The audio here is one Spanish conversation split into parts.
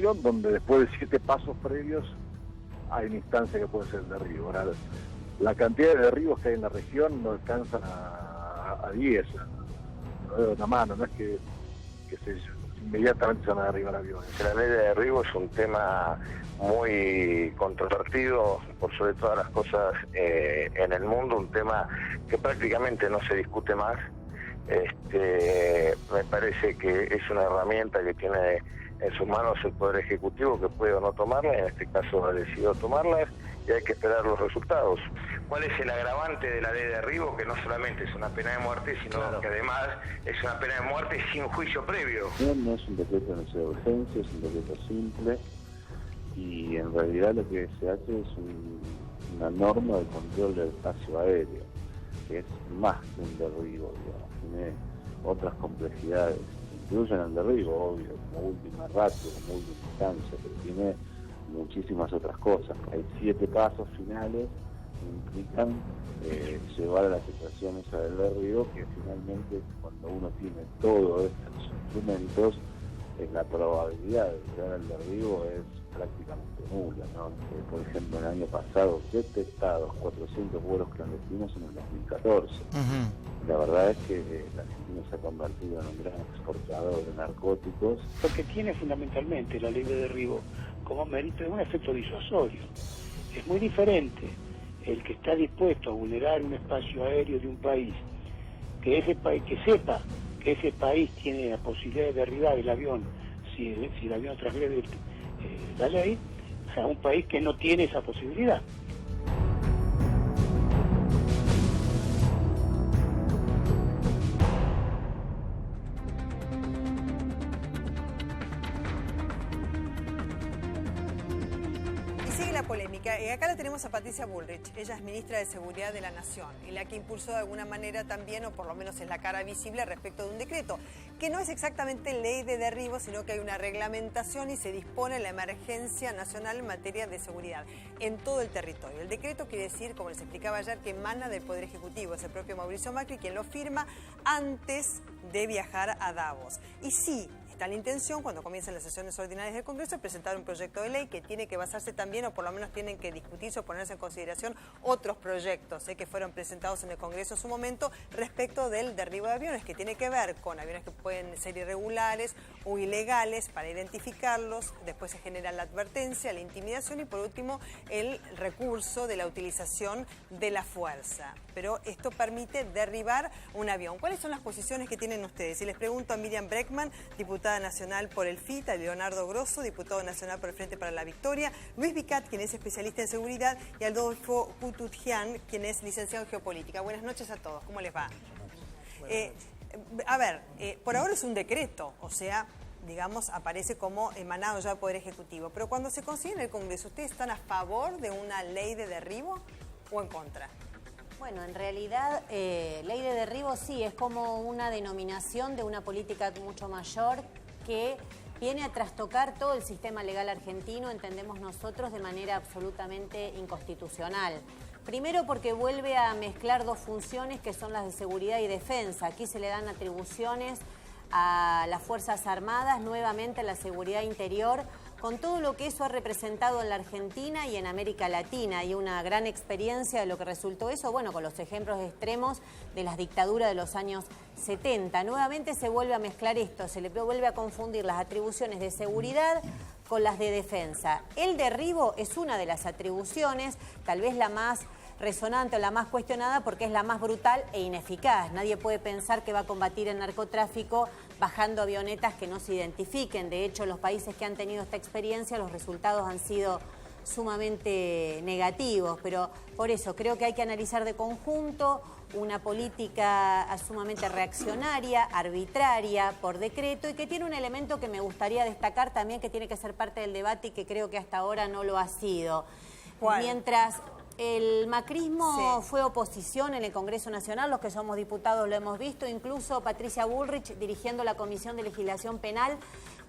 situación donde después de 7 pasos previos hay una instancia que puede ser el derribo. Ahora, la cantidad de derribos que hay en la región no alcanzan a 10, no veo una mano, no es que inmediatamente se van a derribar aviones. La ley de derribo es un tema muy controvertido, por sobre todas las cosas en el mundo, un tema que prácticamente no se discute más. Me parece que es una herramienta que tiene en sus manos el Poder Ejecutivo, que puede o no tomarla, en este caso ha decidido tomarlas, y hay que esperar los resultados. ¿Cuál es el agravante de la ley de derribo? Que no solamente es una pena de muerte, sino que además es una pena de muerte sin juicio previo. No es un decreto de necesidad de urgencia, es un decreto simple, y en realidad lo que se hace es una norma de control del espacio aéreo, que es más que un derribo, digamos, tiene otras complejidades, incluyen el derribo, obvio, como última ratio, como última instancia, pero tiene muchísimas otras cosas. Hay 7 pasos finales que implican llevar a la situación esa del derribo, que finalmente cuando uno tiene todos estos instrumentos, la probabilidad de llegar al derribo es prácticamente nula, ¿no? Por ejemplo, el año pasado detectados 400 vuelos clandestinos en el 2014. La verdad es que la Argentina se ha convertido en un gran exportador de narcóticos. Lo que tiene fundamentalmente la ley de derribo como mérito es un efecto disuasorio. Es muy diferente el que está dispuesto a vulnerar un espacio aéreo de un país, que sepa que ese país tiene la posibilidad de derribar el avión si el avión transgrede la ley, a un país que no tiene esa posibilidad. Polémica. Acá la tenemos a Patricia Bullrich, ella es ministra de Seguridad de la Nación y la que impulsó de alguna manera también, o por lo menos es la cara visible respecto de un decreto, que no es exactamente ley de derribo, sino que hay una reglamentación y se dispone la emergencia nacional en materia de seguridad en todo el territorio. El decreto quiere decir, como les explicaba ayer, que emana del Poder Ejecutivo, es el propio Mauricio Macri quien lo firma antes de viajar a Davos. Y sí, está la intención, cuando comiencen las sesiones ordinarias del Congreso, de presentar un proyecto de ley que tiene que basarse también, o por lo menos tienen que discutirse o ponerse en consideración otros proyectos que fueron presentados en el Congreso en su momento respecto del derribo de aviones, que tiene que ver con aviones que pueden ser irregulares o ilegales para identificarlos, después se genera la advertencia, la intimidación y por último el recurso de la utilización de la fuerza. Pero esto permite derribar un avión. ¿Cuáles son las posiciones que tienen ustedes? Y les pregunto a Miriam Breckman, diputada nacional por el FIT, a Leonardo Grosso, diputado nacional por el Frente para la Victoria, Luis Vicat, quien es especialista en seguridad, y Adolfo Kututjian, quien es licenciado en geopolítica. Buenas noches a todos, ¿cómo les va? Por ahora es un decreto, o sea, digamos, aparece como emanado ya del Poder Ejecutivo, pero cuando se consigue en el Congreso, ¿ustedes están a favor de una ley de derribo o en contra? Bueno, en realidad, ley de derribo sí, es como una denominación de una política mucho mayor que viene a trastocar todo el sistema legal argentino, entendemos nosotros, de manera absolutamente inconstitucional. Primero porque vuelve a mezclar dos funciones que son las de seguridad y defensa. Aquí se le dan atribuciones a las Fuerzas Armadas, nuevamente a la seguridad interior, con todo lo que eso ha representado en la Argentina y en América Latina, y una gran experiencia de lo que resultó eso, bueno, con los ejemplos extremos de las dictaduras de los años 70. Nuevamente se vuelve a mezclar esto, se le vuelve a confundir las atribuciones de seguridad con las de defensa. El derribo es una de las atribuciones, tal vez la más resonante o la más cuestionada porque es la más brutal e ineficaz. Nadie puede pensar que va a combatir el narcotráfico bajando avionetas que no se identifiquen. De hecho, los países que han tenido esta experiencia, los resultados han sido sumamente negativos, pero por eso creo que hay que analizar de conjunto una política sumamente reaccionaria, arbitraria, por decreto, y que tiene un elemento que me gustaría destacar también, que tiene que ser parte del debate y que creo que hasta ahora no lo ha sido. ¿Cuál? Mientras el macrismo fue oposición en el Congreso Nacional, los que somos diputados lo hemos visto, incluso Patricia Bullrich, dirigiendo la Comisión de Legislación Penal,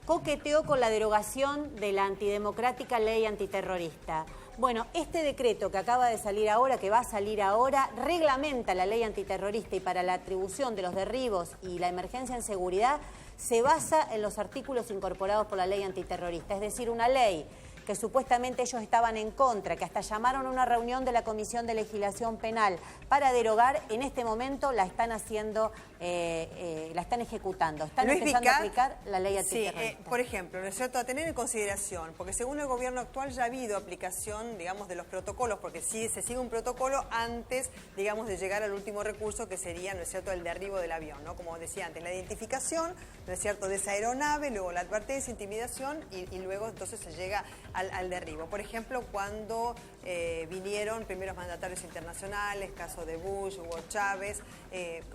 coqueteó con la derogación de la antidemocrática ley antiterrorista. Bueno, este decreto que acaba de salir ahora, que va a salir ahora, reglamenta la ley antiterrorista y para la atribución de los derribos y la emergencia en seguridad se basa en los artículos incorporados por la ley antiterrorista, es decir, una ley que supuestamente ellos estaban en contra, que hasta llamaron a una reunión de la Comisión de Legislación Penal para derogar, en este momento la están haciendo, la están ejecutando, están empezando a aplicar la ley antiterrorista. Sí, por ejemplo, ¿no es cierto?, a tener en consideración, porque según el gobierno actual ya ha habido aplicación, digamos, de los protocolos, porque sí se sigue un protocolo antes, digamos, de llegar al último recurso, que sería, ¿no es cierto?, el derribo del avión, ¿no? Como decía antes, la identificación, ¿no es cierto?, de esa aeronave, luego la advertencia, intimidación y luego entonces se llega al derribo. Por ejemplo, cuando vinieron primeros mandatarios internacionales, caso de Bush, Hugo Chávez,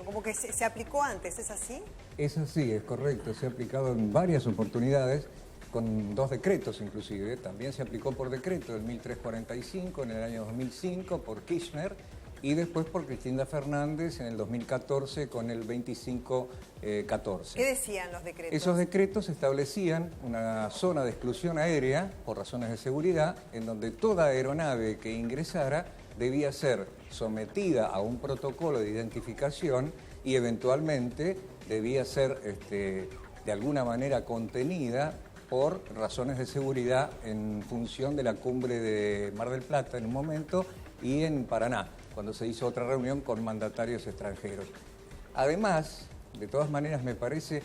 como que se aplicó antes, ¿es así? Es así, es correcto, se ha aplicado en varias oportunidades, con 2 decretos inclusive, también se aplicó por decreto el 1345 en el año 2005 por Kirchner, y después por Cristina Fernández en el 2014 con el 2514. ¿Qué decían los decretos? Esos decretos establecían una zona de exclusión aérea por razones de seguridad, en donde toda aeronave que ingresara debía ser sometida a un protocolo de identificación y eventualmente debía ser de alguna manera contenida por razones de seguridad en función de la cumbre de Mar del Plata en un momento y en Paraná, cuando se hizo otra reunión con mandatarios extranjeros. Además, de todas maneras me parece,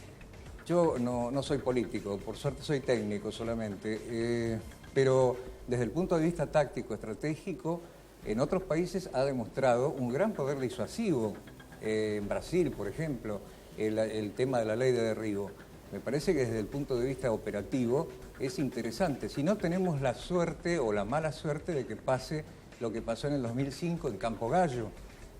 yo no soy político, por suerte soy técnico solamente, pero desde el punto de vista táctico, estratégico, en otros países ha demostrado un gran poder disuasivo. En Brasil, por ejemplo, el tema de la ley de derribo. Me parece que desde el punto de vista operativo es interesante. Si no tenemos la suerte o la mala suerte de que pase lo que pasó en el 2005 en Campo Gallo,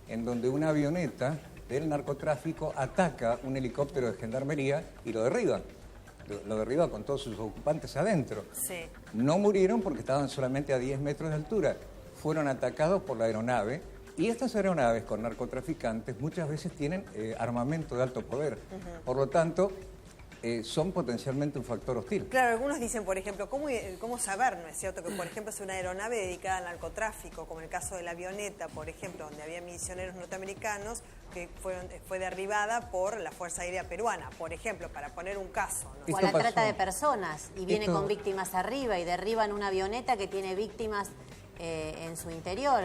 en donde una avioneta del narcotráfico ataca un helicóptero de gendarmería y lo derriba. Lo derriba con todos sus ocupantes adentro. Sí. No murieron porque estaban solamente a 10 metros de altura. Fueron atacados por la aeronave. Y estas aeronaves con narcotraficantes muchas veces tienen armamento de alto poder. Por lo tanto, son potencialmente un factor hostil. Claro, algunos dicen, por ejemplo, ¿cómo saber, no es cierto?, que por ejemplo es una aeronave dedicada al narcotráfico, como el caso de la avioneta, por ejemplo, donde había misioneros norteamericanos, que fue derribada por la Fuerza Aérea Peruana, por ejemplo, para poner un caso, ¿no? O a la trata de personas, y viene con víctimas arriba y derriban una avioneta que tiene víctimas en su interior.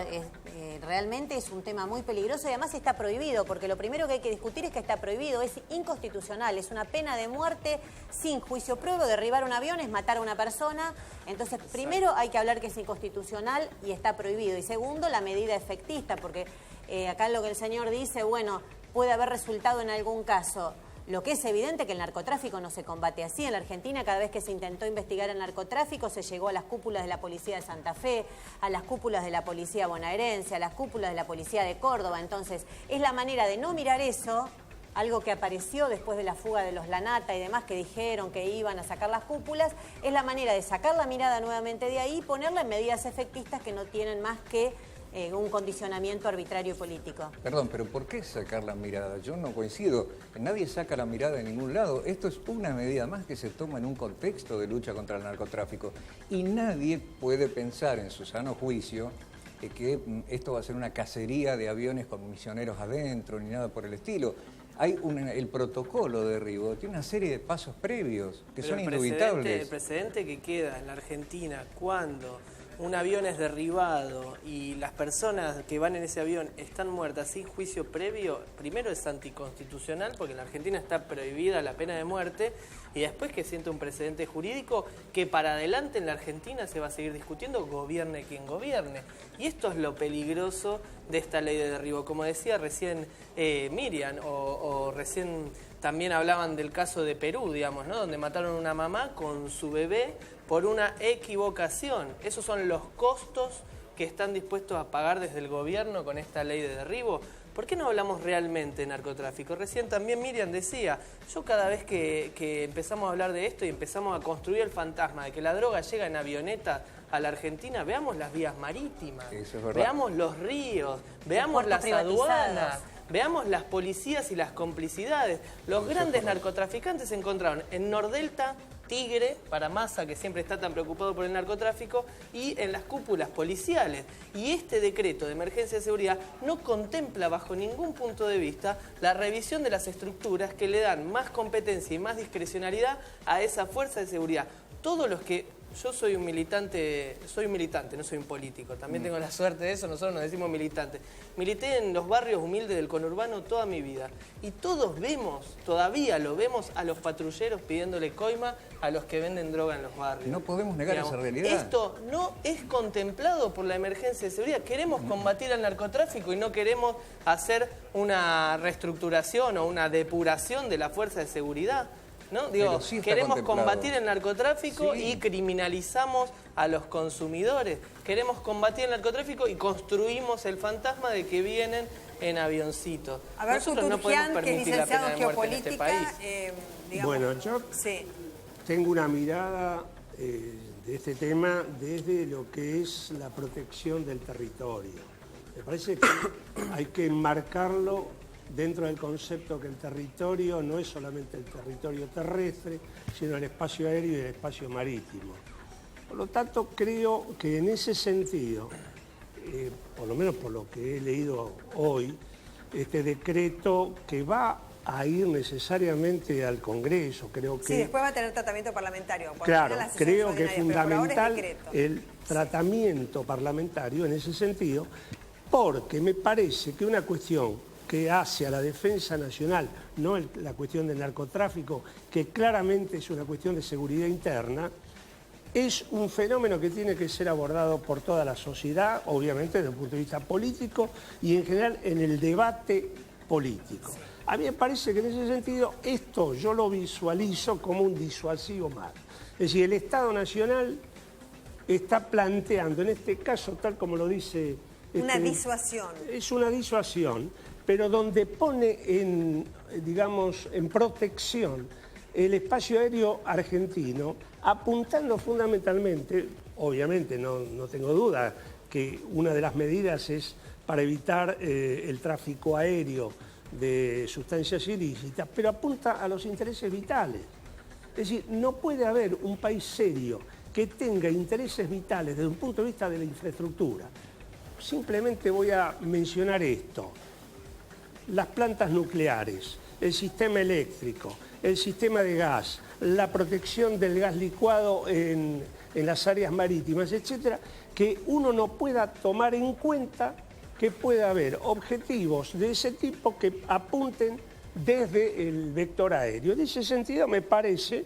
Realmente es un tema muy peligroso y además está prohibido, porque lo primero que hay que discutir es que está prohibido, es inconstitucional, es una pena de muerte sin juicio previo. Derribar un avión es matar a una persona. Entonces, primero hay que hablar que es inconstitucional y está prohibido, y segundo, la medida efectista, porque acá lo que el señor dice, bueno, puede haber resultado en algún caso. Lo que es evidente que el narcotráfico no se combate así. En la Argentina, cada vez que se intentó investigar el narcotráfico, se llegó a las cúpulas de la Policía de Santa Fe, a las cúpulas de la Policía Bonaerense, a las cúpulas de la Policía de Córdoba. Entonces, es la manera de no mirar eso, algo que apareció después de la fuga de los Lanata y demás, que dijeron que iban a sacar las cúpulas, es la manera de sacar la mirada nuevamente de ahí y ponerla en medidas efectistas que no tienen más que un condicionamiento arbitrario y político. Perdón, pero ¿por qué sacar la mirada? Yo no coincido. Nadie saca la mirada de ningún lado. Esto es una medida más que se toma en un contexto de lucha contra el narcotráfico. Y nadie puede pensar en su sano juicio que esto va a ser una cacería de aviones con misioneros adentro, ni nada por el estilo. Hay el protocolo de derribo, tiene una serie de pasos previos que son indubitables. El precedente que queda en la Argentina cuando un avión es derribado y las personas que van en ese avión están muertas sin juicio previo, primero es anticonstitucional porque en la Argentina está prohibida la pena de muerte, y después que siente un precedente jurídico que para adelante en la Argentina se va a seguir discutiendo, gobierne quien gobierne. Y esto es lo peligroso de esta ley de derribo. Como decía recién Miriam, o recién también hablaban del caso de Perú, digamos, ¿no?, donde mataron a una mamá con su bebé por una equivocación. Esos son los costos que están dispuestos a pagar desde el gobierno con esta ley de derribo. ¿Por qué no hablamos realmente de narcotráfico? Recién también Miriam decía, yo cada vez que empezamos a hablar de esto y empezamos a construir el fantasma de que la droga llega en avioneta a la Argentina, veamos las vías marítimas, veamos los ríos, veamos las aduanas, veamos las policías y las complicidades. Los grandes narcotraficantes se encontraron en Nordelta tigre para Massa, que siempre está tan preocupado por el narcotráfico, y en las cúpulas policiales. Y este decreto de emergencia de seguridad no contempla bajo ningún punto de vista la revisión de las estructuras que le dan más competencia y más discrecionalidad a esa fuerza de seguridad. Todos los que... Yo soy un militante, no soy un político, también tengo la suerte de eso, nosotros nos decimos militantes. Milité en los barrios humildes del conurbano toda mi vida y todos vemos, todavía lo vemos, a los patrulleros pidiéndole coima a los que venden droga en los barrios. No podemos negar esa realidad. Esto no es contemplado por la emergencia de seguridad. Queremos combatir al narcotráfico y no queremos hacer una reestructuración o una depuración de la fuerza de seguridad. ¿No? Digo, sí queremos combatir el narcotráfico y criminalizamos a los consumidores. Queremos combatir el narcotráfico y construimos el fantasma de que vienen en avioncitos. A ver, nosotros no podemos permitir la pena de muerte en este país. Bueno, yo tengo una mirada de este tema desde lo que es la protección del territorio. Me parece que hay que enmarcarlo dentro del concepto que el territorio no es solamente el territorio terrestre, sino el espacio aéreo y el espacio marítimo. Por lo tanto, creo que en ese sentido, por lo menos por lo que he leído hoy, este decreto que va a ir necesariamente al Congreso, creo que... Sí, después va a tener tratamiento parlamentario. Claro, creo que es fundamental el tratamiento parlamentario en ese sentido, porque me parece que una cuestión que hace a la defensa nacional, no la cuestión del narcotráfico, que claramente es una cuestión de seguridad interna, es un fenómeno que tiene que ser abordado por toda la sociedad, obviamente desde el punto de vista político y en general en el debate político. A mí me parece que en ese sentido esto yo lo visualizo como un disuasivo más. Es decir, el Estado Nacional está planteando, en este caso, tal como lo dice... Una disuasión. Es una disuasión, pero donde pone en protección el espacio aéreo argentino, apuntando fundamentalmente, obviamente no tengo duda que una de las medidas es para evitar el tráfico aéreo de sustancias ilícitas, pero apunta a los intereses vitales. Es decir, no puede haber un país serio que tenga intereses vitales desde un punto de vista de la infraestructura. Simplemente voy a mencionar esto. Las plantas nucleares, el sistema eléctrico, el sistema de gas, la protección del gas licuado en las áreas marítimas, etcétera, que uno no pueda tomar en cuenta que pueda haber objetivos de ese tipo que apunten desde el vector aéreo. En ese sentido me parece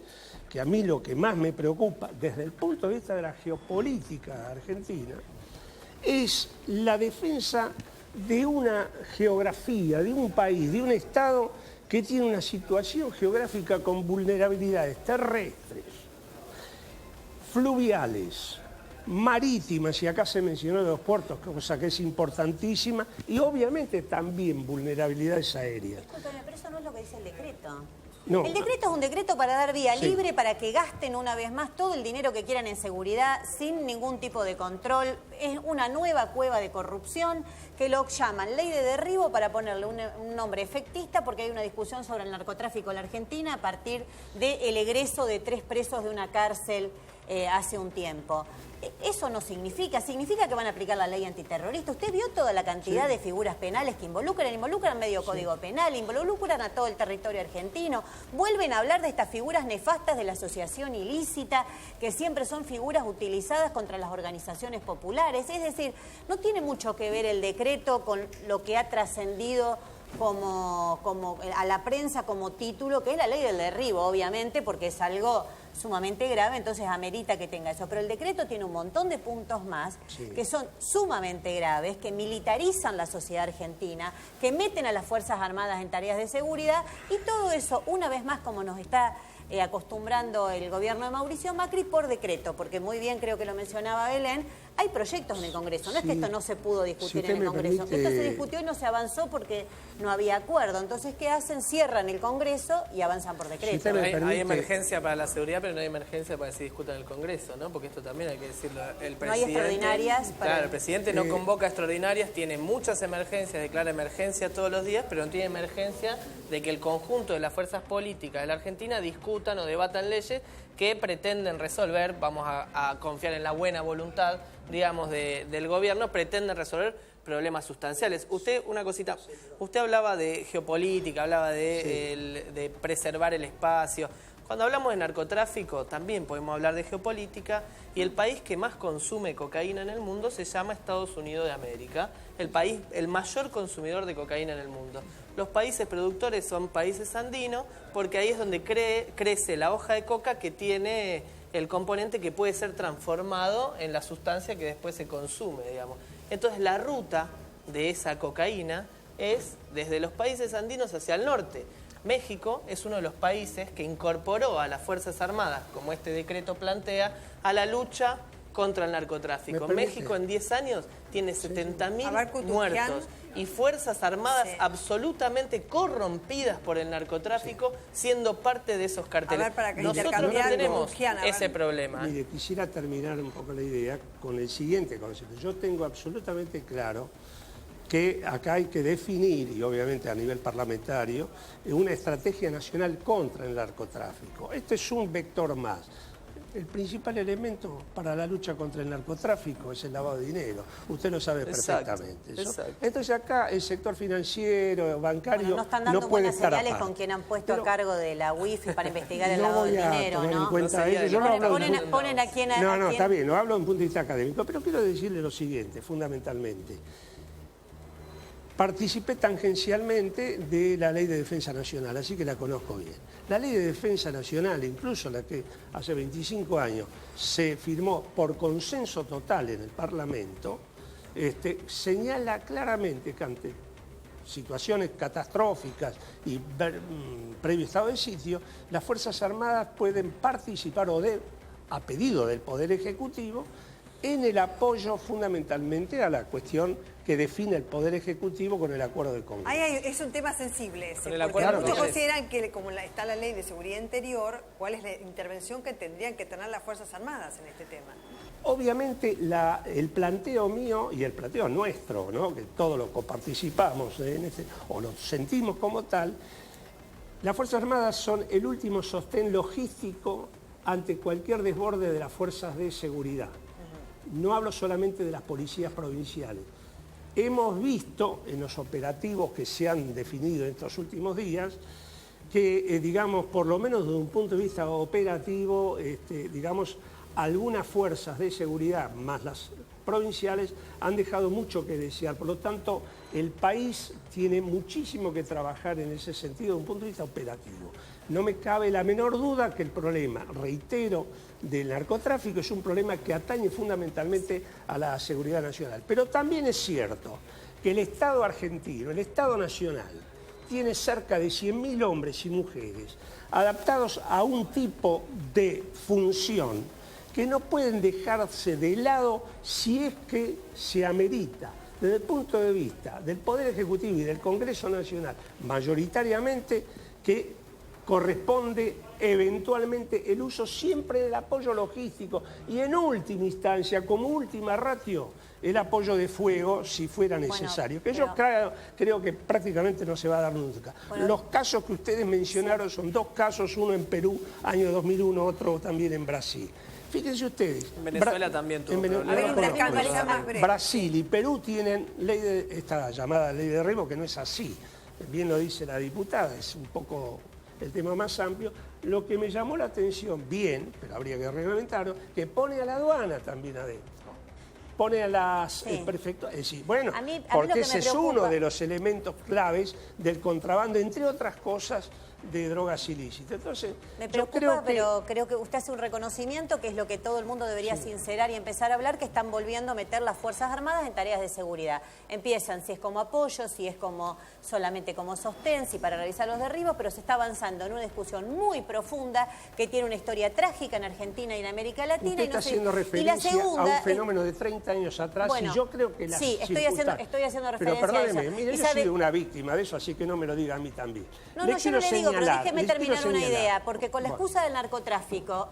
que a mí lo que más me preocupa desde el punto de vista de la geopolítica argentina es la defensa de una geografía, de un país, de un Estado que tiene una situación geográfica con vulnerabilidades terrestres, fluviales, marítimas, y acá se mencionó de los puertos, cosa que es importantísima, y obviamente también vulnerabilidades aéreas. Discúlpeme, pero eso no es lo que dice el decreto. No. El decreto es un decreto para dar vía libre para que gasten una vez más todo el dinero que quieran en seguridad sin ningún tipo de control. Es una nueva cueva de corrupción que lo llaman ley de derribo para ponerle un nombre efectista porque hay una discusión sobre el narcotráfico en la Argentina a partir del egreso de 3 presos de una cárcel hace un tiempo. Eso no significa que van a aplicar la ley antiterrorista. ¿Usted vio toda la cantidad de figuras penales que involucran medio código penal, involucran a todo el territorio argentino? Vuelven a hablar de estas figuras nefastas de la asociación ilícita, que siempre son figuras utilizadas contra las organizaciones populares. Es decir, no tiene mucho que ver el decreto con lo que ha trascendido como a la prensa como título, que es la ley del derribo, obviamente, porque es algo sumamente grave, entonces amerita que tenga eso. Pero el decreto tiene un montón de puntos más que son sumamente graves, que militarizan la sociedad argentina, que meten a las Fuerzas Armadas en tareas de seguridad y todo eso, una vez más, como nos está acostumbrando el gobierno de Mauricio Macri, por decreto, porque muy bien creo que lo mencionaba Belén, hay proyectos en el Congreso, no es que esto no se pudo discutir en el Congreso, esto se discutió y no se avanzó porque no había acuerdo, entonces ¿qué hacen? Cierran el Congreso y avanzan por decreto. Hay emergencia para la seguridad, pero no hay emergencia para que se discuta en el Congreso, ¿no? Porque esto también hay que decirlo, el presidente... No hay extraordinarias para... Claro, el presidente no convoca extraordinarias, tiene muchas emergencias, declara emergencia todos los días, pero no tiene emergencia de que el conjunto de las fuerzas políticas de la Argentina discuta discutan o debatan leyes que pretenden resolver, vamos a confiar en la buena voluntad, digamos, del gobierno, pretenden resolver problemas sustanciales. Usted, una cosita, usted hablaba de geopolítica, hablaba de preservar el espacio. Cuando hablamos de narcotráfico también podemos hablar de geopolítica, y el país que más consume cocaína en el mundo se llama Estados Unidos de América, el mayor consumidor de cocaína en el mundo. Los países productores son países andinos, porque ahí es donde crece la hoja de coca que tiene el componente que puede ser transformado en la sustancia que después se consume, digamos. Entonces la ruta de esa cocaína es desde los países andinos hacia el norte. México es uno de los países que incorporó a las Fuerzas Armadas, como este decreto plantea, a la lucha contra el narcotráfico. México en 10 años tiene 70.000 muertos y Fuerzas Armadas absolutamente corrompidas por el narcotráfico, siendo parte de esos carteles. Nosotros no tenemos ese problema. Mire, quisiera terminar un poco la idea con el siguiente concepto. Yo tengo absolutamente claro que acá hay que definir, y obviamente a nivel parlamentario, una estrategia nacional contra el narcotráfico. Este es un vector más. El principal elemento para la lucha contra el narcotráfico es el lavado de dinero. Usted lo sabe perfectamente. Exacto. Entonces acá el sector financiero, bancario, no están dando no puede buenas estar señales aparte. con quien han puesto a cargo de la UIF para investigar el lavado del dinero, ¿no? Ponen a quien... No, está bien, no hablo en punto de vista académico, pero quiero decirle lo siguiente, fundamentalmente. Participé tangencialmente de la Ley de Defensa Nacional, así que la conozco bien. La Ley de Defensa Nacional, incluso la que hace 25 años se firmó por consenso total en el Parlamento, señala claramente que ante situaciones catastróficas y previo estado de sitio, las Fuerzas Armadas pueden participar a pedido del Poder Ejecutivo en el apoyo fundamentalmente a la cuestión que define el Poder Ejecutivo con el acuerdo del Congreso. Es un tema sensible ese, porque claro, muchos consideran que como está la Ley de Seguridad Interior, ¿cuál es la intervención que tendrían que tener las Fuerzas Armadas en este tema? Obviamente el planteo mío y el planteo nuestro, ¿no?, que todos lo coparticipamos o lo sentimos como tal, las Fuerzas Armadas son el último sostén logístico ante cualquier desborde de las fuerzas de seguridad. No hablo solamente de las policías provinciales. Hemos visto en los operativos que se han definido en estos últimos días que, digamos, por lo menos desde un punto de vista operativo, digamos, algunas fuerzas de seguridad, más las provinciales, han dejado mucho que desear. Por lo tanto, el país tiene muchísimo que trabajar en ese sentido desde un punto de vista operativo. No me cabe la menor duda que el problema, reitero, del narcotráfico es un problema que atañe fundamentalmente a la seguridad nacional. Pero también es cierto que el Estado argentino, el Estado nacional, tiene cerca de 100.000 hombres y mujeres adaptados a un tipo de función que no pueden dejarse de lado si es que se amerita, desde el punto de vista del Poder Ejecutivo y del Congreso Nacional, mayoritariamente, que corresponde eventualmente el uso siempre del apoyo logístico y en última instancia, como última ratio, el apoyo de fuego si fuera necesario, que yo creo que prácticamente no se va a dar nunca. Los casos que ustedes mencionaron son 2 casos, uno en Perú, año 2001, otro también en Brasil. Fíjense ustedes. En Venezuela también tuvo problemas. Brasil y Perú tienen esta llamada ley de derribo, que no es así. Bien lo dice la diputada, es un poco el tema más amplio. Lo que me llamó la atención, bien, pero habría que reglamentarlo, que pone a la aduana también adentro. Pone a las prefecturas, es decir, bueno, porque ese es uno de los elementos claves del contrabando, entre otras cosas, de drogas ilícitas. Entonces, me preocupa, pero creo que usted hace un reconocimiento, que es lo que todo el mundo debería sincerar y empezar a hablar, que están volviendo a meter las Fuerzas Armadas en tareas de seguridad. Empiezan, si es como apoyo, si es como solamente como sostén, si para realizar los derribos, pero se está avanzando en una discusión muy profunda que tiene una historia trágica en Argentina y en América Latina. Usted está haciendo referencia a un fenómeno de 30 años atrás, y yo creo que estoy haciendo referencia pero perdóneme, a eso. mire, yo he sido una víctima de eso, así que no me lo diga a mí también. No, yo no le digo señalar. pero déjeme terminar una señalar. idea, porque con la excusa del narcotráfico,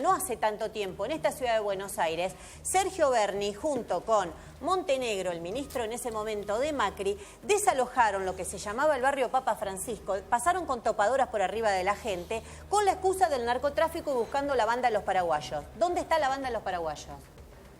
no hace tanto tiempo, en esta ciudad de Buenos Aires, Sergio Berni, junto con Montenegro, el ministro en ese momento de Macri, desalojaron lo que se llamaba el barrio Papa Francisco, pasaron con topadoras por arriba de la gente, con la excusa del narcotráfico y buscando la banda de los paraguayos. ¿Dónde está la banda de los paraguayos?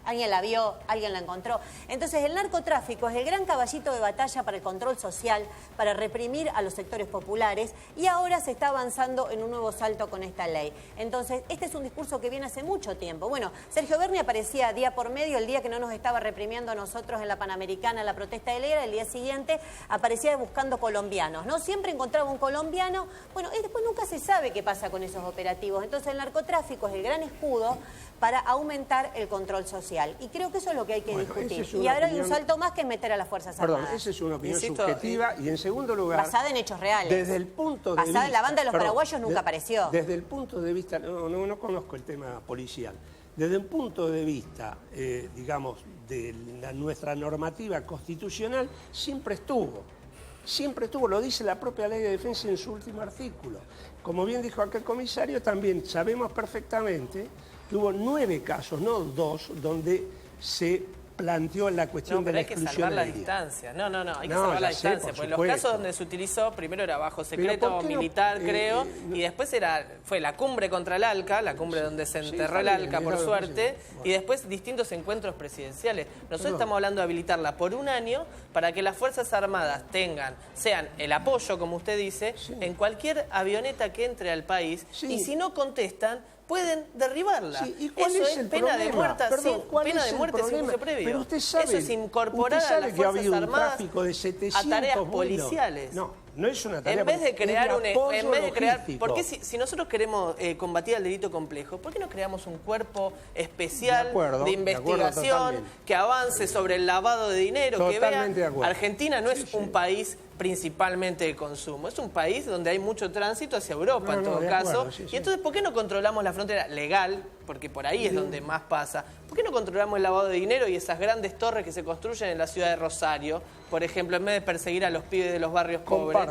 Alguien la vio, alguien la encontró. Entonces el narcotráfico es el gran caballito de batalla para el control social, para reprimir a los sectores populares, y ahora se está avanzando en un nuevo salto con esta ley. Entonces este es un discurso que viene hace mucho tiempo. Bueno, Sergio Berni aparecía día por medio, el día que no nos estaba reprimiendo a nosotros en la Panamericana, la protesta de Legra, el día siguiente aparecía buscando colombianos, ¿no? Siempre encontraba un colombiano, bueno, y después nunca se sabe qué pasa con esos operativos. Entonces el narcotráfico es el gran escudo para aumentar el control social. Y creo que eso es lo que hay que discutir. Y ahora hay un salto más que es meter a las Fuerzas Armadas. Perdón, esa es una opinión subjetiva y en segundo lugar... basada en hechos reales. Desde el punto de vista... La banda de los paraguayos nunca apareció. Desde el punto de vista... No conozco el tema policial. Desde el punto de vista, digamos, de nuestra normativa constitucional, siempre estuvo. Siempre estuvo, lo dice la propia Ley de Defensa en su último artículo. Como bien dijo aquel comisario, también sabemos perfectamente que hubo 9 casos, no 2, donde se planteó la cuestión de la exclusión. Hay que salvar la aérea. distancia. No, hay que salvar la distancia. Porque en los casos donde se utilizó, primero era bajo secreto militar, creo, y después fue la cumbre contra el ALCA, la cumbre donde se enterró el ALCA, por suerte, y después distintos encuentros presidenciales. Nosotros estamos hablando de habilitarla por un año para que las Fuerzas Armadas sean el apoyo, como usted dice, en cualquier avioneta que entre al país, y si no contestan, pueden derribarla. Sí, ¿y cuál eso es el pena problema? de muerte, Perdón, ¿cuál pena es de el muerte sin problema? juicio previo. Pero usted sabe, eso es incorporar a las Fuerzas Armadas a tareas policiales. No es una tarea. En vez de crear logístico. porque si nosotros queremos combatir el delito complejo, ¿por qué no creamos un cuerpo especial de investigación que avance sobre el lavado de dinero? Que vea, Argentina no es un país principalmente de consumo, es un país donde hay mucho tránsito hacia Europa en todo caso. Y entonces, ¿por qué no controlamos la frontera legal? Porque por ahí es donde más pasa. ¿Por qué no controlamos el lavado de dinero y esas grandes torres que se construyen en la ciudad de Rosario? Por ejemplo, en vez de perseguir a los pibes de los barrios pobres.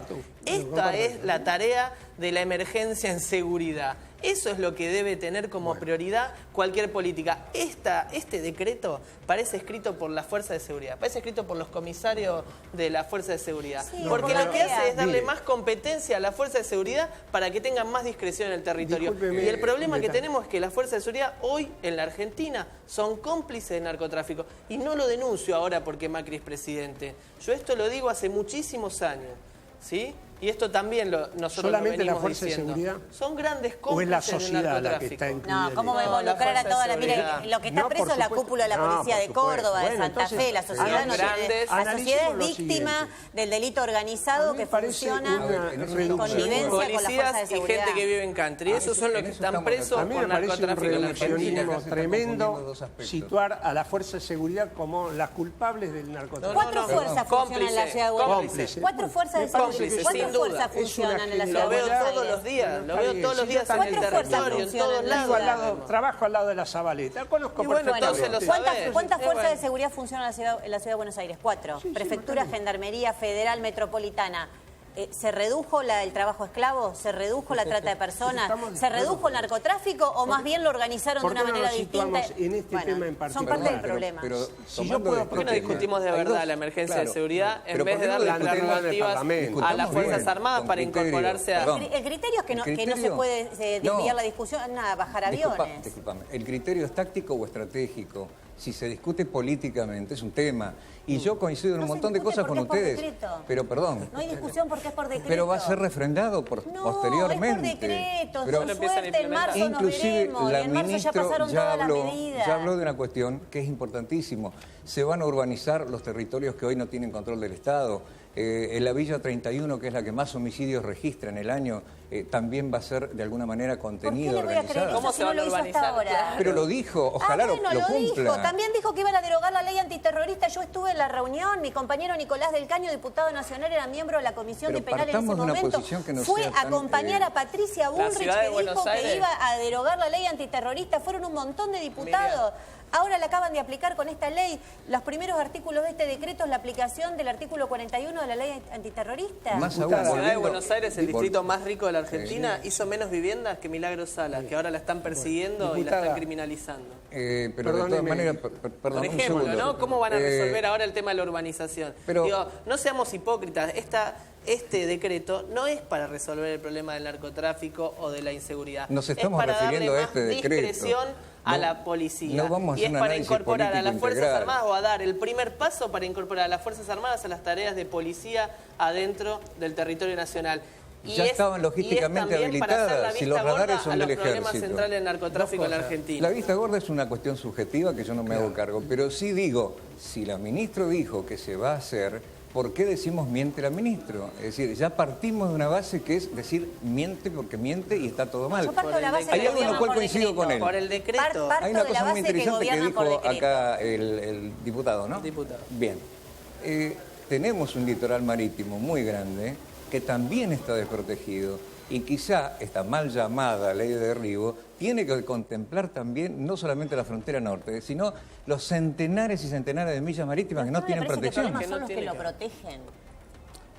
Esta es la tarea de la emergencia en seguridad. Eso es lo que debe tener como prioridad cualquier política. Este decreto parece escrito por la Fuerza de Seguridad, parece escrito por los comisarios de la Fuerza de Seguridad. Sí, porque lo que hace es darle más competencia a la Fuerza de Seguridad para que tengan más discreción en el territorio. Y el problema que tenemos es que las Fuerzas de Seguridad hoy en la Argentina son cómplices del narcotráfico. Y no lo denuncio ahora porque Macri es presidente. Yo esto lo digo hace muchísimos años, ¿sí? Y esto también nosotros ¿solamente lo venimos la Fuerza diciendo. de Seguridad? Son grandes cómplices ¿O es la sociedad la que está incluida? No, ¿cómo va a involucrar a toda la... Mire, lo que está preso es la cúpula de la policía de Córdoba, de Santa Fe, la sociedad es víctima del delito organizado que funciona en connivencia con las fuerzas de seguridad. Y gente que vive en country, esos son los que están presos por narcotráfico en la Argentina. Es tremendo situar a la Fuerza de Seguridad como las culpables del narcotráfico. 4 fuerzas funcionan en la ciudad de Buenos Aires. 4 fuerzas de seguridad. Fuerzas funcionan en la ciudad de Buenos Aires. Lo veo todos los días, lo veo todos los días en el territorio, en todos lados. Trabajo al lado de la Zabaleta, conozco perfectamente. ¿Cuántas fuerzas de seguridad funcionan en la ciudad de Buenos Aires? 4. Prefectura, Gendarmería, Federal, Metropolitana. ¿Se redujo el trabajo esclavo? ¿Se redujo la trata de personas? ¿Se redujo el narcotráfico o más bien lo organizaron de una manera distinta? En este tema en particular. Son parte del problema. ¿Por qué no discutimos de verdad la emergencia de seguridad en vez de darle prerrogativas a las Fuerzas Armadas para incorporarse a... El criterio es que no se puede desviar la discusión, bajar aviones. Disculpame, ¿el criterio es táctico o estratégico? Si se discute políticamente es un tema. Y yo coincido en un montón de cosas con ustedes. Pero perdón. No hay discusión porque es por decreto. Pero va a ser refrendado posteriormente. Es por decreto. Pero suerte, en marzo inclusive nos veremos. La en marzo ministra ya pasaron todas las medidas. Ya habló de una cuestión que es importantísimo. Se van a urbanizar los territorios que hoy no tienen control del Estado. En la Villa 31, que es la que más homicidios registra en el año, también va a ser de alguna manera contenido, organizado. ¿Cómo se va a urbanizar? Pero lo dijo, ojalá lo cumpla. Dijo. También dijo que iban a derogar la ley antiterrorista. Yo estuve en la reunión, mi compañero Nicolás del Caño, diputado nacional, era miembro de la Comisión de Penal en ese momento. Fue a acompañar a Patricia Bullrich, que dijo que iba a derogar la ley antiterrorista. Fueron un montón de diputados. Ahora la acaban de aplicar con esta ley. Los primeros artículos de este decreto es la aplicación del artículo 41 de la ley antiterrorista. Más aún, La ciudad de volviendo- Buenos Aires, el distrito más rico de la Argentina, hizo menos viviendas que Milagros Sala, que ahora la están persiguiendo y la Diputada. están criminalizando. pero de todas Perdóneme. maneras, perdón, Por un ejemplo, segundo. ¿no? ¿Cómo van a resolver ahora el tema de la urbanización? pero- Digo, no seamos hipócritas. Este decreto no es para resolver el problema del narcotráfico o de la inseguridad. Nos estamos es para refiriendo darle a este más decreto. discreción a No- la policía. no vamos a y hacer es un para análisis incorporar a las político Fuerzas integral. Armadas o a dar el primer paso para incorporar a las Fuerzas Armadas a las tareas de policía adentro del territorio nacional. Y Ya es- estaban logísticamente y es también para hacer la habilitadas, si vista los radares gorda son a los del problemas ejército. centrales del narcotráfico en la Argentina. La vista gorda es una cuestión subjetiva que yo no me hago cargo, pero sí digo, si la ministra dijo que se va a hacer, ¿por qué decimos miente la ministra? Es decir, ya partimos de una base que es decir miente porque miente y está todo mal. Yo parto de la base Hay que algo en lo gobiernan cual por coincido decreto. con él. Por el decreto. Parto Hay una de la cosa muy base que interesante que gobiernan por dijo decreto. acá el diputado, ¿no? Diputado. Bien. Tenemos un litoral marítimo muy grande que también está desprotegido y quizá esta mal llamada ley de derribo tiene que contemplar también no solamente la frontera norte, sino los centenares y centenares de millas marítimas que no tienen protección. El problema Que son no los que tiene lo que- protegen.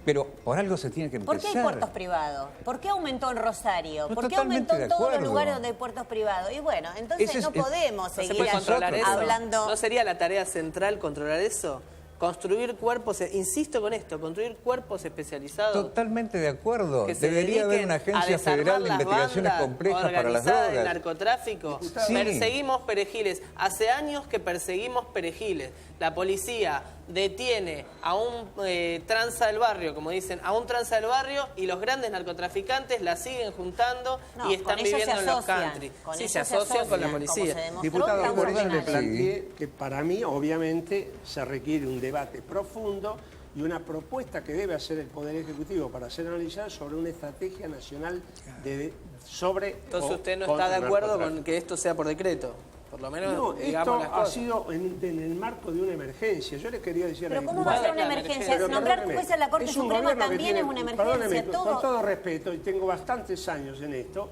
Pero por algo se tiene que ¿Por empezar. qué hay puertos privados? ¿Por qué aumentó en Rosario? No, ¿Por qué totalmente aumentó en de todos los acuerdo. lugares donde hay puertos privados? Y bueno, entonces Ese es- no podemos ¿No se seguir puede controlar eso? hablando... ¿No sería la tarea central controlar eso? Construir cuerpos, insisto con esto, construir cuerpos especializados. Totalmente de acuerdo. Que se Debería haber dediquen una a agencia desarmar federal de las investigaciones bandas complejas para las organizadas del drogas. narcotráfico. Sí. Perseguimos perejiles. Hace años que perseguimos perejiles. La policía detiene a un tranza del barrio, como dicen, a un tranza del barrio y los grandes narcotraficantes la siguen juntando No, y están con ellos viviendo se en los asocian. country. Con Sí, ellos se asocian con la como policía. se demostró, Diputado, está por eso le ordinario. planteé que para mí, obviamente, se requiere un debate profundo y una propuesta que debe hacer el Poder Ejecutivo para ser analizada sobre una estrategia nacional sobre... Entonces o usted no contra está de el acuerdo narcotráfico. con que esto sea por decreto. Por lo menos No, digamos esto las ha cosas. sido en el marco de una emergencia. Yo les quería decir a la Pero ¿cómo va a ser una Claro, emergencia? pero Nombrar perdóneme, juez a la Corte es un Suprema gobierno que también tiene- es una perdóneme, emergencia. con todo respeto, y tengo bastantes años en esto,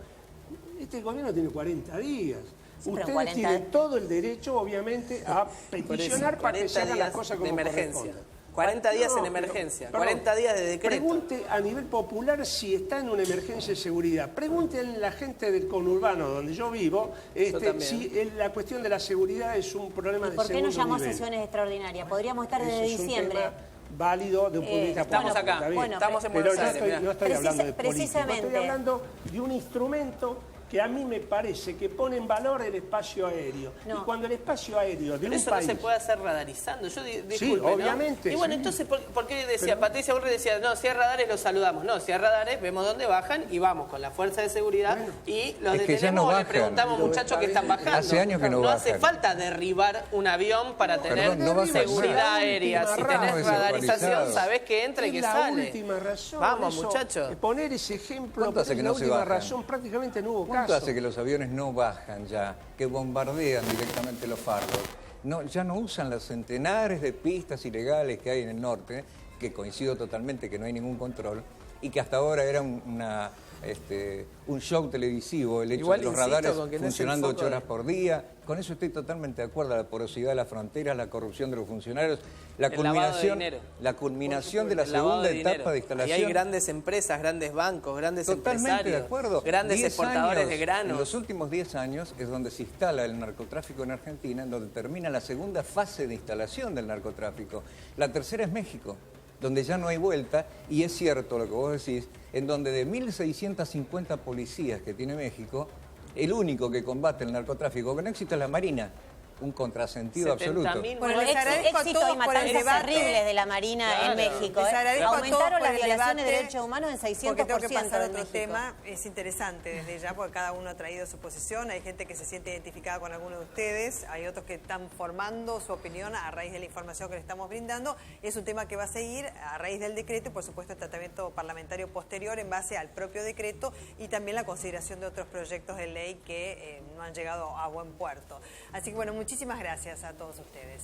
este gobierno tiene 40 días. Sí, pero Ustedes 40 tienen todo el derecho, obviamente, a peticionar para que 40 se hagan las días cosas de como emergencia. corresponde. 40 días en pero, emergencia, perdón, 40 días de decreto. Pregunte a nivel popular si está en una emergencia de seguridad. Pregúntenle a la gente del conurbano donde yo vivo también. si la cuestión de la seguridad es un problema ¿Y de por qué no segundo llamó a nivel. sesiones extraordinarias? Podríamos estar Ese desde es un diciembre. tema válido de un punto de vista Estamos político, acá, está bien. bueno, estamos en Pero Buenos yo Aires. mirá. no estoy hablando de política, precisamente. estoy hablando de un instrumento que a mí me parece que pone en valor el espacio aéreo. No. Y cuando el espacio aéreo de Pero un eso país... no se puede hacer radarizando. Yo disculpe, ¿no? obviamente, Y bueno, sí. entonces, ¿por qué decía? Patricia Burri decía, no, si hay radares los saludamos. No, si hay radares vemos dónde bajan y vamos con la fuerza de seguridad y los Es que ya detenemos no o le bajan. preguntamos, muchachos, que están bajando. Hace años que no hace bajan. falta derribar un avión para tener Perdón, no bajan seguridad más. aérea. Si Última tenés razón. radarización, Desactualizados. sabés que entra y Es que la sale. última razón. Vamos, eso, muchachos. Poner ese ejemplo, ¿Cuánto hace pero que es no la se última bajan? razón, prácticamente no hubo ¿Cuánto caso. hace que los aviones no bajan ya, que bombardean directamente los faros? No, ya no usan las centenares de pistas ilegales que hay en el norte, que coincido totalmente que no hay ningún control, y que hasta ahora era un show televisivo, el hecho Igual de los insisto radares con que no es el funcionando foco 8 horas de- por día. Con eso estoy totalmente de acuerdo, la porosidad de las fronteras, la corrupción de los funcionarios, la El lavado de culminación, dinero. la culminación de la El lavado segunda de dinero. etapa de instalación. Y hay grandes empresas, grandes bancos, grandes Totalmente empresarios, de acuerdo. grandes 10 exportadores años, de granos. En los últimos 10 años es donde se instala el narcotráfico en Argentina, en donde termina la segunda fase de instalación del narcotráfico. La tercera es México, donde ya no hay vuelta, y es cierto lo que vos decís, en donde de 1.650 policías que tiene México, el único que combate el narcotráfico con éxito es la Marina. Un contrasentido absoluto. 70.000 Bueno, Bueno, les agradezco a éxito todos y por el matanzas debate. terribles de la Marina en Claro. México. Les agradezco a todos Aumentaron por las el violaciones de debate, derechos humanos en 600% porque tengo que pasar a en otro México. tema. Es interesante desde ya, porque cada uno ha traído su posición. Hay gente que se siente identificada con alguno de ustedes. Hay otros que están formando su opinión a raíz de la información que le estamos brindando. Es un tema que va a seguir a raíz del decreto y, por supuesto, el tratamiento parlamentario posterior en base al propio decreto y también la consideración de otros proyectos de ley que no han llegado a buen puerto. Así que, bueno, muchísimas Muchísimas gracias a todos ustedes.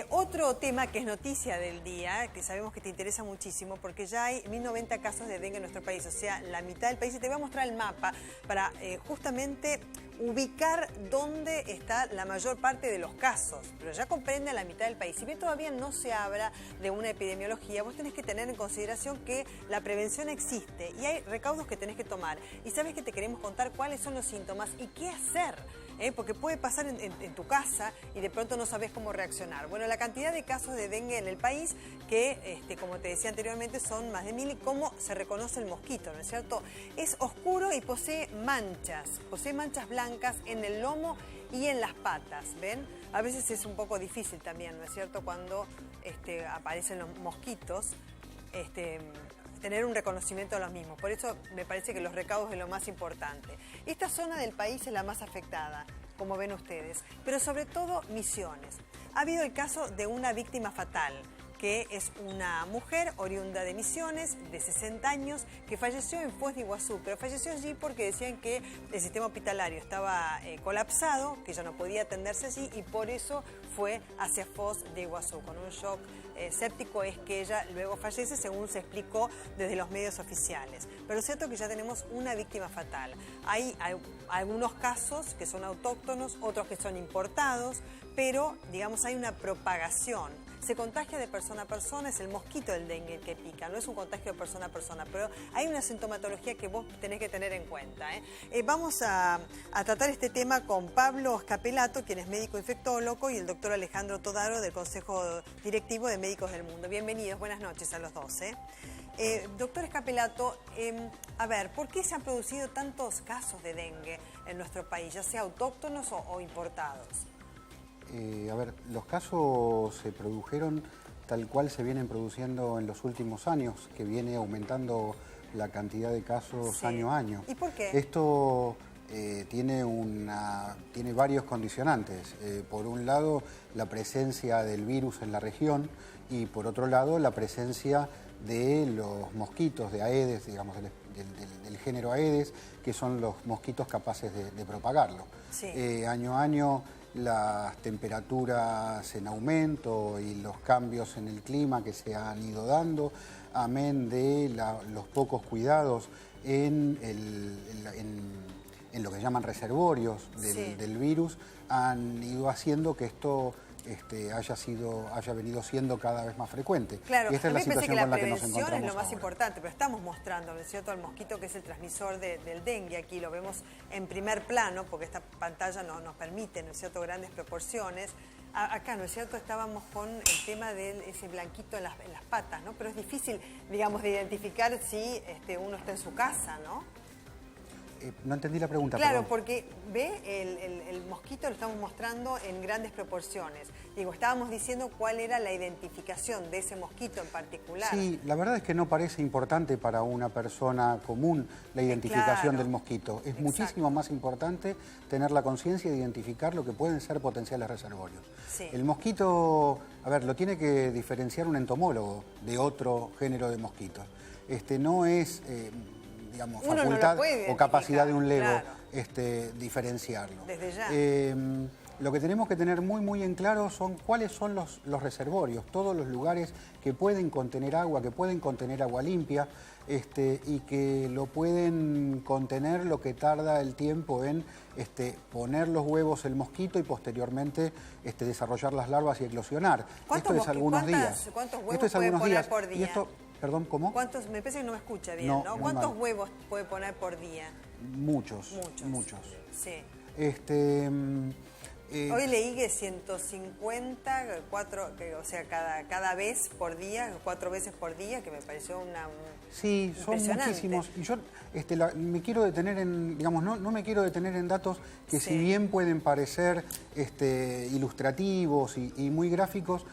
Otro tema que es noticia del día, que sabemos que te interesa muchísimo, porque ya hay 1090 casos de dengue en nuestro país, o sea, la mitad del país. Y te voy a mostrar el mapa para justamente ubicar dónde está la mayor parte de los casos, pero ya comprende a la mitad del país. Si bien todavía no se habla de una epidemiología, vos tenés que tener en consideración que la prevención existe y hay recaudos que tenés que tomar. Y sabes que te queremos contar cuáles son los síntomas y qué hacer. Porque puede pasar en tu casa y de pronto no sabes cómo reaccionar. Bueno, la cantidad de casos de dengue en el país, que como te decía anteriormente, son más de 1000, y cómo se reconoce el mosquito, ¿no es cierto? Es oscuro y posee manchas blancas en el lomo y en las patas, ¿ven? A veces es un poco difícil también, ¿no es cierto?, cuando aparecen los mosquitos, tener un reconocimiento de los mismos. Por eso me parece que los recaudos es lo más importante. Esta zona del país es la más afectada, como ven ustedes, pero sobre todo Misiones. Ha habido el caso de una víctima fatal, que es una mujer oriunda de Misiones, de 60 años, que falleció en Foz de Iguazú, pero falleció allí porque decían que el sistema hospitalario estaba colapsado, que ya no podía atenderse allí, y por eso fue hacia Foz de Iguazú, con un shock séptico. Es que ella luego fallece, según se explicó desde los medios oficiales. Pero es cierto que ya tenemos una víctima fatal. Hay algunos casos que son autóctonos, otros que son importados, pero, digamos, hay una propagación. Se contagia de persona a persona, es el mosquito del dengue el que pica, no es un contagio de persona a persona, pero hay una sintomatología que vos tenés que tener en cuenta. Vamos a tratar este tema con Pablo Scapelato, quien es médico infectólogo, y el doctor Alejandro Todaro, del Consejo Directivo de Médicos del Mundo. Bienvenidos, buenas noches a los dos. Doctor Scapelato, a ver, ¿por qué se han producido tantos casos de dengue en nuestro país, ya sea autóctonos o importados? A ver, los casos se produjeron tal cual se vienen produciendo en los últimos años, que viene aumentando la cantidad de casos año a año. ¿Y por qué? Esto tiene varios condicionantes. Por un lado, la presencia del virus en la región, y por otro lado, la presencia de los mosquitos de Aedes, digamos, del género Aedes, que son los mosquitos capaces de propagarlo. Sí. Año a año, las temperaturas en aumento y los cambios en el clima que se han ido dando, amén de los pocos cuidados en lo que llaman reservorios del virus, han ido haciendo que esto haya venido siendo cada vez más frecuente. Claro, y esta es la situación con la que nos encontramos. La prevención es lo más ahora. importante, pero estamos mostrando, ¿no es cierto?, el mosquito, que es el transmisor del dengue. Aquí lo vemos en primer plano, porque esta pantalla nos permite, ¿no es cierto?, grandes proporciones. Acá, ¿no es cierto?, estábamos con el tema de ese blanquito en las patas, ¿no? Pero es difícil, digamos, de identificar si uno está en su casa, ¿no? No entendí la pregunta. Claro, perdón. porque ve, el mosquito lo estamos mostrando en grandes proporciones. Digo, estábamos diciendo cuál era la identificación de ese mosquito en particular. Sí, la verdad es que no parece importante para una persona común la identificación del mosquito. Es muchísimo más importante tener la conciencia de identificar lo que pueden ser potenciales reservorios. Sí. El mosquito, a ver, lo tiene que diferenciar un entomólogo de otro género de mosquitos. No es... digamos, uno facultad no o capacidad de un lego diferenciarlo. Desde ya. Lo que tenemos que tener muy en claro son cuáles son los reservorios, todos los lugares que pueden contener agua, que pueden contener agua limpia, y que lo pueden contener lo que tarda el tiempo en poner los huevos el mosquito y posteriormente desarrollar las larvas y eclosionar. Esto es algunos días. ¿Cuántos huevos puede poner por día? Y esto, perdón, ¿cómo? Me parece que no me escucha bien, ¿no? ¿Cuántos huevos puede poner por día? Muchos. Sí. Hoy leí que 150, o sea, cada vez por día, 4 veces por día, que me pareció sí, son muchísimos. Y yo me quiero detener en, digamos, no me quiero detener en datos que si bien pueden parecer ilustrativos y muy gráficos,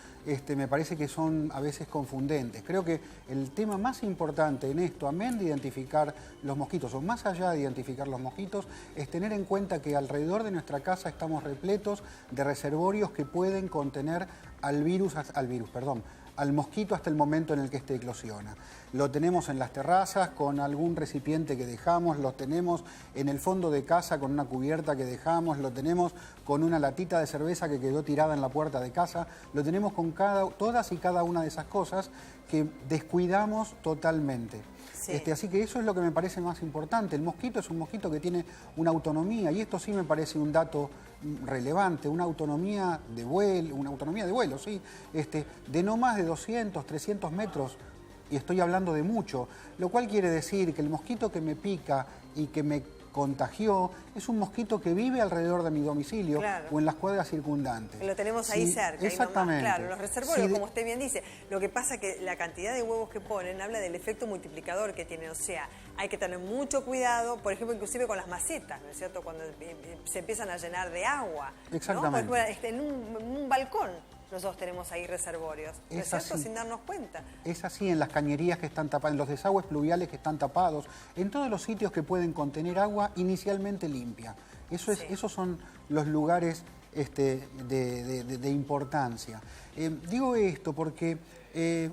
me parece que son a veces confundentes. Creo que el tema más importante en esto, amén de identificar los mosquitos, o más allá de identificar los mosquitos, es tener en cuenta que alrededor de nuestra casa estamos repletos de reservorios que pueden contener al mosquito hasta el momento en el que este eclosiona. Lo tenemos en las terrazas con algún recipiente que dejamos, lo tenemos en el fondo de casa con una cubierta que dejamos, lo tenemos con una latita de cerveza que quedó tirada en la puerta de casa, lo tenemos con todas y cada una de esas cosas que descuidamos totalmente. Sí. Así que eso es lo que me parece más importante. El mosquito es un mosquito que tiene una autonomía, y esto sí me parece un dato relevante, una autonomía de vuelo, ¿sí? De no más de 200, 300 metros, y estoy hablando de mucho, lo cual quiere decir que el mosquito que me pica y que me contagió es un mosquito que vive alrededor de mi domicilio, claro, o en las cuadras circundantes. Lo tenemos ahí cerca. Exactamente. Ahí nomás, claro, los reservorios, como usted bien dice. Lo que pasa es que la cantidad de huevos que ponen habla del efecto multiplicador que tienen. O sea, hay que tener mucho cuidado, por ejemplo, inclusive con las macetas, ¿no es cierto? Cuando se empiezan a llenar de agua. Exactamente. ¿no? Por ejemplo, en un balcón nosotros tenemos ahí reservorios, ¿no es cierto? Sin darnos cuenta. Es así en las cañerías que están tapadas, en los desagües pluviales que están tapados, en todos los sitios que pueden contener agua inicialmente limpia. Esos son los lugares de importancia. Digo esto porque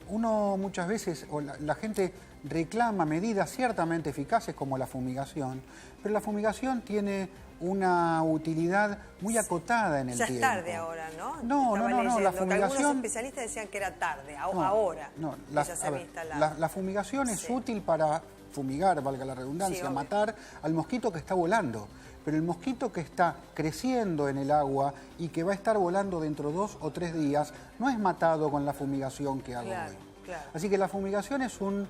uno muchas veces, o la gente reclama medidas ciertamente eficaces como la fumigación, pero la fumigación tiene una utilidad muy acotada en el tiempo. Ya es tarde ahora, ¿no? No, la fumigación... Algunos especialistas decían que era tarde, ahora. No, la fumigación es útil para fumigar, valga la redundancia, matar al mosquito que está volando. Pero el mosquito que está creciendo en el agua y que va a estar volando dentro de 2 o 3 días, no es matado con la fumigación que hago hoy. Claro. Así que la fumigación es un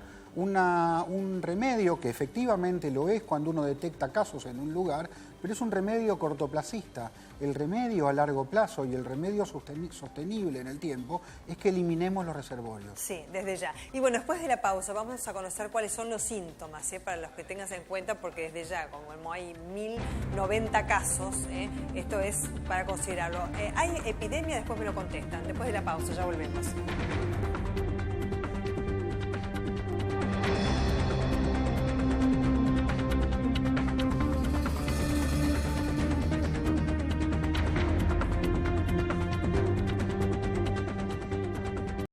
remedio que efectivamente lo es cuando uno detecta casos en un lugar, pero es un remedio cortoplacista. El remedio a largo plazo y el remedio sostenible en el tiempo es que eliminemos los reservorios. Sí, desde ya. Y bueno, después de la pausa vamos a conocer cuáles son los síntomas, para los que tengas en cuenta, porque desde ya, como hay 1090 casos, esto es para considerarlo. ¿Hay epidemia? Después me lo contestan. Después de la pausa, ya volvemos.